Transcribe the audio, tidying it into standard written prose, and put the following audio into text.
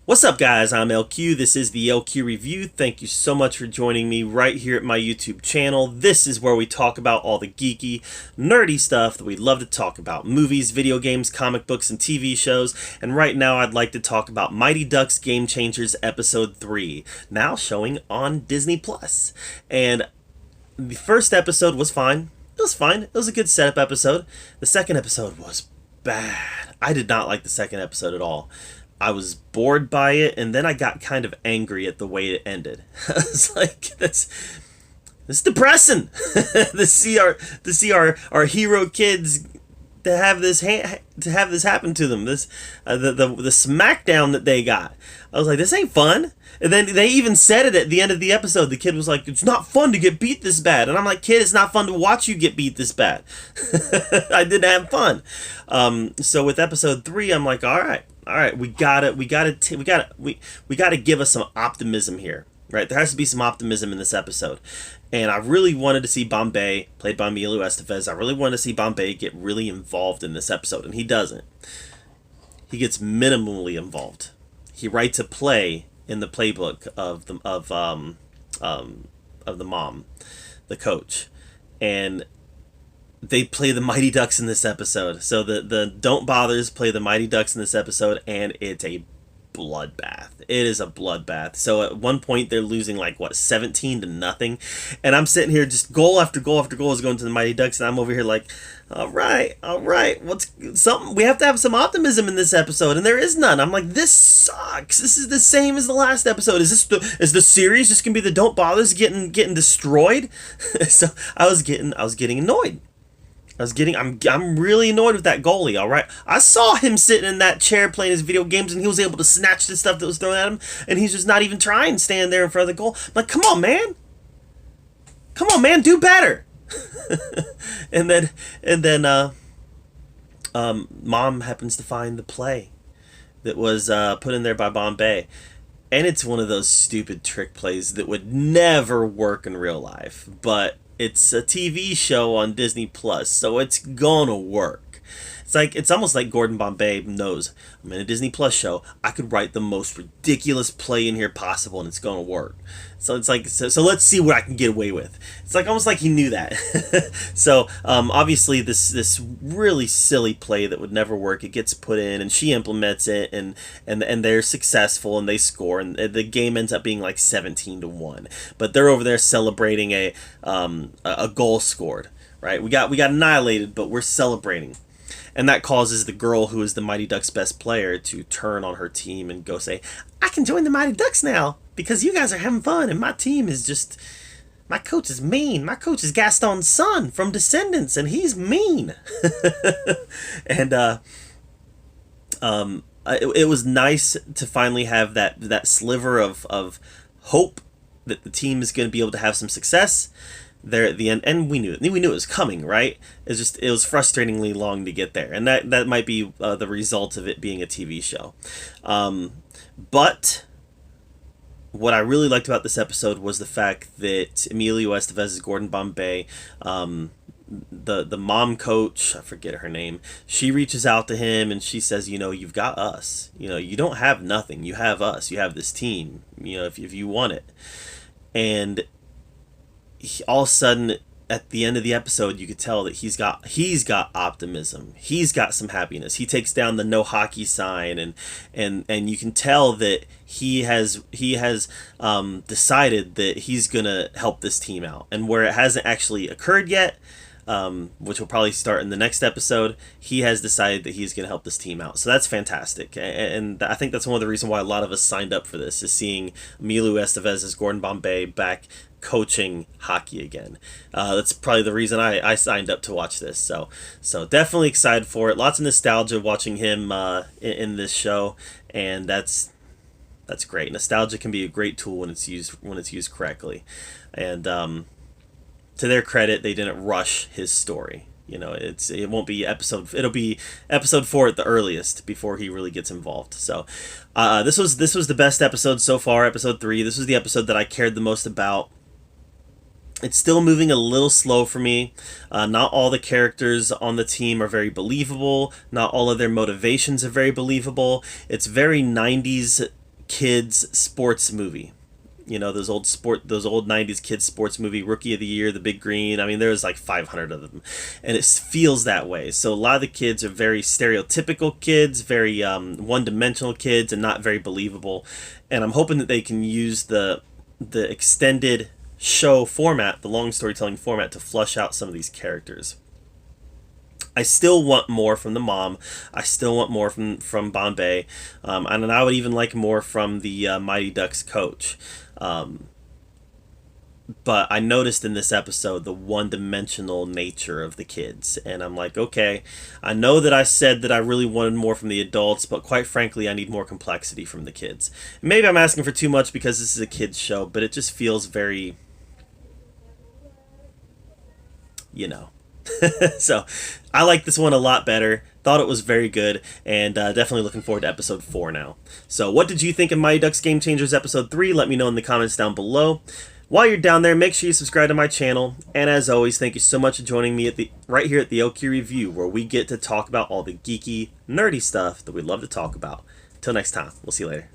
What's up, guys? I'm LQ. This is the LQ Review. Thank you so much for joining me right here at my YouTube channel. This is where we talk about all the geeky, nerdy stuff that we love to talk about. Movies, video games, comic books, and TV shows. And right now I'd like to talk about Mighty Ducks Game Changers Episode 3, now showing on Disney+. And the first episode was fine. It was fine. It was a good setup episode. The second episode was bad. I did not like the second episode at all. I was bored by it, and then I got kind of angry at the way it ended. I was like, that's depressing. to see our hero kids to have this happen to them. This the smackdown that they got. I was like, this ain't fun. And then they even said it at the end of the episode. The kid was like, it's not fun to get beat this bad. And I'm like, kid, it's not fun to watch you get beat this bad. I didn't have fun. So with episode 3, I'm like, all right, we gotta give us some optimism here, right? There has to be some optimism in this episode. And I really wanted to see Bombay, played by Emilio Estevez. I really wanted to see Bombay get really involved in this episode, and he doesn't. He gets minimally involved. He writes a play in the playbook of the mom, the coach, and they play the Mighty Ducks in this episode. So the Don't Bothers play the Mighty Ducks in this episode, and it's a bloodbath. It is a bloodbath. So at one point they're losing 17-0, and I'm sitting here just goal after goal after goal is going to the Mighty Ducks, and I'm over here like, all right, what's something? We have to have some optimism in this episode, and there is none. I'm like, this sucks. This is the same as the last episode. Is the series just gonna be the Don't Bothers getting destroyed? So I was getting annoyed. I'm really annoyed with that goalie, all right? I saw him sitting in that chair playing his video games, and he was able to snatch the stuff that was thrown at him, and he's just not even trying to stand there in front of the goal. I'm like, come on, man. Come on, man, do better. and then Mom happens to find the play that was put in there by Bombay. And it's one of those stupid trick plays that would never work in real life, but it's a TV show on Disney Plus, so it's gonna work. It's almost like Gordon Bombay knows, I'm in a Disney Plus show. I could write the most ridiculous play in here possible, and it's gonna work. So it's like, so let's see what I can get away with. It's like almost like he knew that. So obviously this really silly play that would never work, it gets put in, and she implements it, and they're successful, and they score, and the game ends up being like 17-1. But they're over there celebrating a goal scored. Right? We got annihilated, but we're celebrating. And that causes the girl who is the Mighty Ducks' best player to turn on her team and go say, I can join the Mighty Ducks now because you guys are having fun, and my team is just, my coach is mean. My coach is Gaston's son from Descendants, and he's mean. And it was nice to finally have that sliver of hope that the team is going to be able to have some success there at the end, and we knew it was coming, right? It was frustratingly long to get there, and that might be the result of it being a TV show. But what I really liked about this episode was the fact that Emilio Estevez's Gordon Bombay, the mom coach, I forget her name, she reaches out to him and she says, you've got us. You don't have nothing. You have us. You have this team. If you want it. And all of a sudden, at the end of the episode, you could tell that he's got optimism. He's got some happiness. He takes down the no hockey sign, and you can tell that he has decided that he's gonna help this team out. And where it hasn't actually occurred yet, which will probably start in the next episode, he has decided that he's going to help this team out. So that's fantastic. And I think that's one of the reasons why a lot of us signed up for this, is seeing Emilio Estevez as Gordon Bombay back coaching hockey again. That's probably the reason I signed up to watch this. So definitely excited for it. Lots of nostalgia watching him in this show, and that's great. Nostalgia can be a great tool when it's used correctly. And to their credit, they didn't rush his story. It won't be it'll be episode 4 at the earliest before he really gets involved. So this was the best episode so far, episode 3. This was the episode that I cared the most about. It's still moving a little slow for me. Not all the characters on the team are very believable. Not all of their motivations are very believable. It's very 90s kids sports movie. Those old 90s kids sports movie, Rookie of the Year, The Big Green. I mean, there's like 500 of them, and it feels that way. So a lot of the kids are very stereotypical kids, very one-dimensional kids, and not very believable. And I'm hoping that they can use the extended show format, the long storytelling format, to flush out some of these characters. I still want more from the mom. I still want more from Bombay, and I would even like more from the Mighty Ducks coach. But I noticed in this episode the one-dimensional nature of the kids, and I'm like, okay, I know that I said that I really wanted more from the adults, but quite frankly, I need more complexity from the kids. Maybe I'm asking for too much because this is a kids show, but it just feels very, you know. So I like this one a lot better. Thought it was very good, and definitely looking forward to episode 4 now. So what did you think of Mighty Ducks Game Changers episode 3? Let me know in the comments down below. While you're down there, make sure you subscribe to my channel. And as always, thank you so much for joining me right here at the Oki Review, where we get to talk about all the geeky, nerdy stuff that we love to talk about. Till next time, we'll see you later.